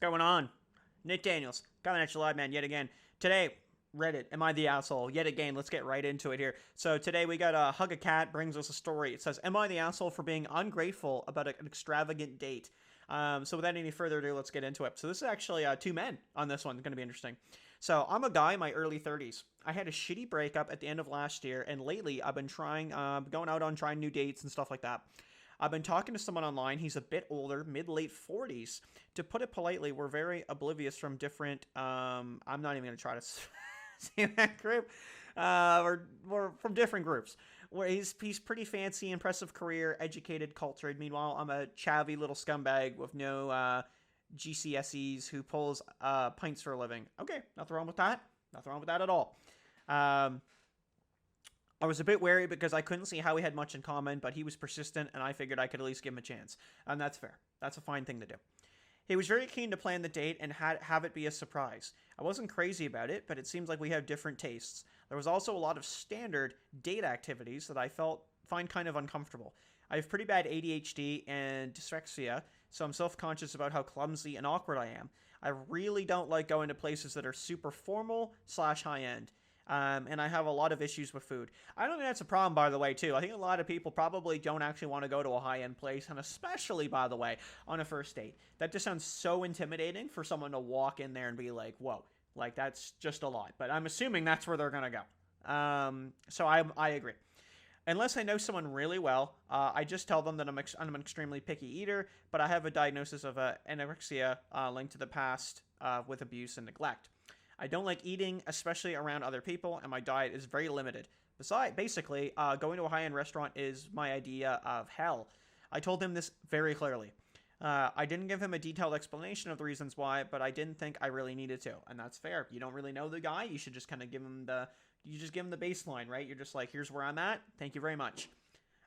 going on? Nick Daniels, coming at you live, man, yet again. Today, Reddit, am I the asshole? Yet again, let's get right into it here. So today we got Hug a Cat brings us a story. It says, am I the asshole for being ungrateful about an extravagant date? So without any further ado, let's get into it. So this is actually two men on this one. It's going to be interesting. So I'm a guy in my early 30s. I had a shitty breakup at the end of last year, and lately I've been going out on trying new dates and stuff like that. I've been talking to someone online. He's a bit older, mid-late 40s. To put it politely, we're very oblivious from different, I'm not even going to try to say that group. We're from different groups. Where he's pretty fancy, impressive career, educated, cultured. Meanwhile, I'm a chavvy little scumbag with no GCSEs who pulls pints for a living. Okay, nothing wrong with that. Nothing wrong with that at all. I was a bit wary because I couldn't see how we had much in common, but he was persistent, and I figured I could at least give him a chance. And that's fair. That's a fine thing to do. He was very keen to plan the date and have it be a surprise. I wasn't crazy about it, but it seems like we have different tastes. There was also a lot of standard date activities that I find kind of uncomfortable. I have pretty bad ADHD and dyslexia, so I'm self-conscious about how clumsy and awkward I am. I really don't like going to places that are super formal / high-end. And I have a lot of issues with food. I don't think that's a problem, by the way, too. I think a lot of people probably don't actually want to go to a high-end place, and especially, by the way, on a first date. That just sounds so intimidating for someone to walk in there and be like, whoa, like, that's just a lot. But I'm assuming that's where they're going to go. So I agree. Unless I know someone really well, I just tell them that I'm an extremely picky eater, but I have a diagnosis of anorexia linked to the past with abuse and neglect. I don't like eating, especially around other people, and my diet is very limited. Besides, basically, going to a high-end restaurant is my idea of hell. I told him this very clearly. I didn't give him a detailed explanation of the reasons why, but I didn't think I really needed to, and that's fair. You don't really know the guy. You should just kind of give him the baseline, right? You're just like, here's where I'm at. Thank you very much.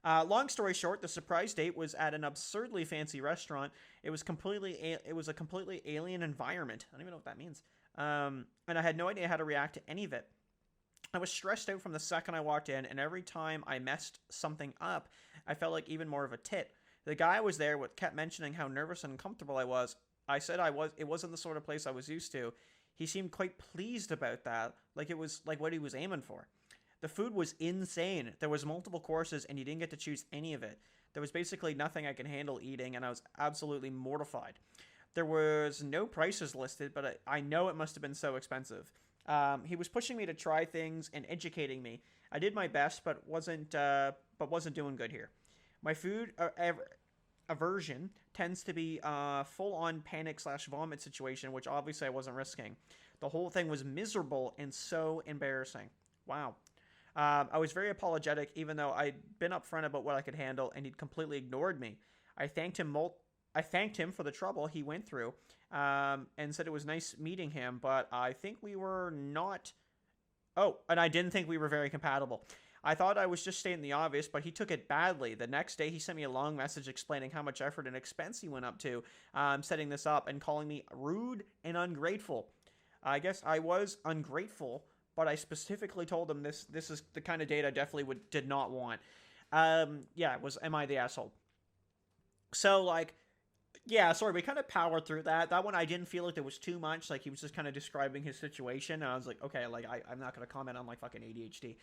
Long story short, the surprise date was at an absurdly fancy restaurant. It was a completely alien environment. I don't even know what that means. And I had no idea how to react to any of it. I was stressed out from the second I walked in, and every time I messed something up, I felt like even more of a tit. The guy I was there with kept mentioning how nervous and uncomfortable I was. I said it wasn't the sort of place I was used to. He seemed quite pleased about that, like it was like what he was aiming for. The food was insane. There was multiple courses, and you didn't get to choose any of it. There was basically nothing I could handle eating, and I was absolutely mortified. There was no prices listed, but I know it must have been so expensive. He was pushing me to try things and educating me. I did my best, but wasn't doing good here. My food aversion tends to be full-on panic / vomit situation, which obviously I wasn't risking. The whole thing was miserable and so embarrassing. Wow. I was very apologetic, even though I'd been upfront about what I could handle, and he'd completely ignored me. I thanked him for the trouble he went through, and said it was nice meeting him, but I think we were not... Oh, and I didn't think we were very compatible. I thought I was just stating the obvious, but he took it badly. The next day, he sent me a long message explaining how much effort and expense he went up to setting this up, and calling me rude and ungrateful. I guess I was ungrateful, but I specifically told him this is the kind of date I definitely did not want. Yeah, it was, am I the asshole? So, like... Yeah, sorry, we kind of powered through that. That one, I didn't feel like there was too much. Like, he was just kind of describing his situation, and I was like, okay, like, I'm not going to comment on, like, fucking ADHD.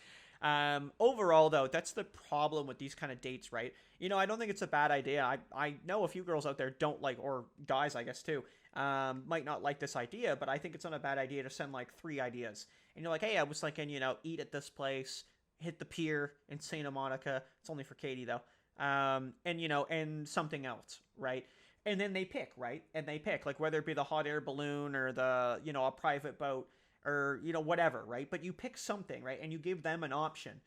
Overall, though, that's the problem with these kind of dates, right? You know, I don't think it's a bad idea. I know a few girls out there don't like, or guys, I guess, too, might not like this idea, but I think it's not a bad idea to send, like, 3 ideas. And you're like, hey, I was thinking, you know, eat at this place, hit the pier in Santa Monica. It's only for Katie, though. And, you know, and something else, right? And then they pick, right? And they pick, like, whether it be the hot air balloon or the, you know, a private boat or, you know, whatever, right? But you pick something, right? And you give them an option.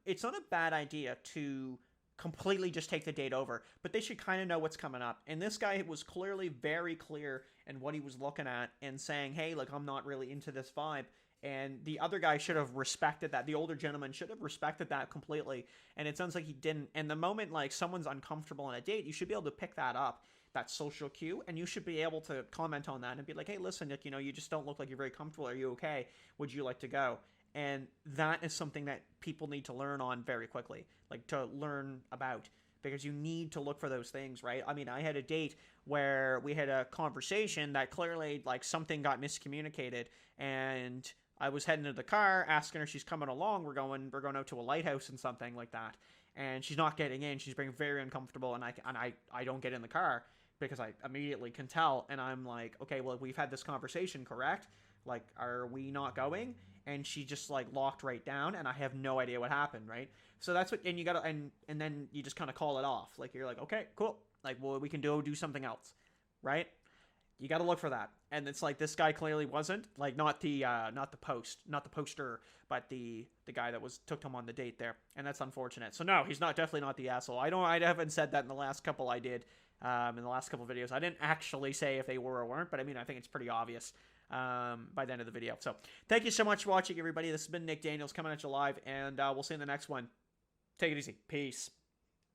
It's not a bad idea to completely just take the date over, but they should kind of know what's coming up. And this guy was clearly very clear in what he was looking at and saying, hey, like, I'm not really into this vibe. And the other guy should have respected that. The older gentleman should have respected that completely. And it sounds like he didn't. And the moment, like, someone's uncomfortable on a date, you should be able to pick that up, that social cue, and you should be able to comment on that and be like, hey, listen, Nick, you know, you just don't look like you're very comfortable. Are you okay? Would you like to go? And that is something that people need to learn on very quickly, like, to learn about. Because you need to look for those things, right? I mean, I had a date where we had a conversation that clearly, like, something got miscommunicated, and I was heading to the car, asking her if she's coming along. We're going out to a lighthouse and something like that, and she's not getting in. She's being very uncomfortable, and I don't get in the car because I immediately can tell, and I'm like, okay, well, we've had this conversation, correct? Like, are we not going? And she just, like, locked right down, and I have no idea what happened, right? So that's what, and you gotta, and then you just kind of call it off. Like, you're like, okay, cool. Like, well, we can do something else, right? You gotta look for that. And it's like, this guy clearly wasn't, like, not the poster, but the guy that took him on the date there. And that's unfortunate. So no, he's definitely not the asshole. I haven't said that in the last couple I did, in the last couple videos. I didn't actually say if they were or weren't, but I mean, I think it's pretty obvious by the end of the video. So thank you so much for watching, everybody. This has been Nick Daniels coming at you live, and we'll see you in the next one. Take it easy. Peace.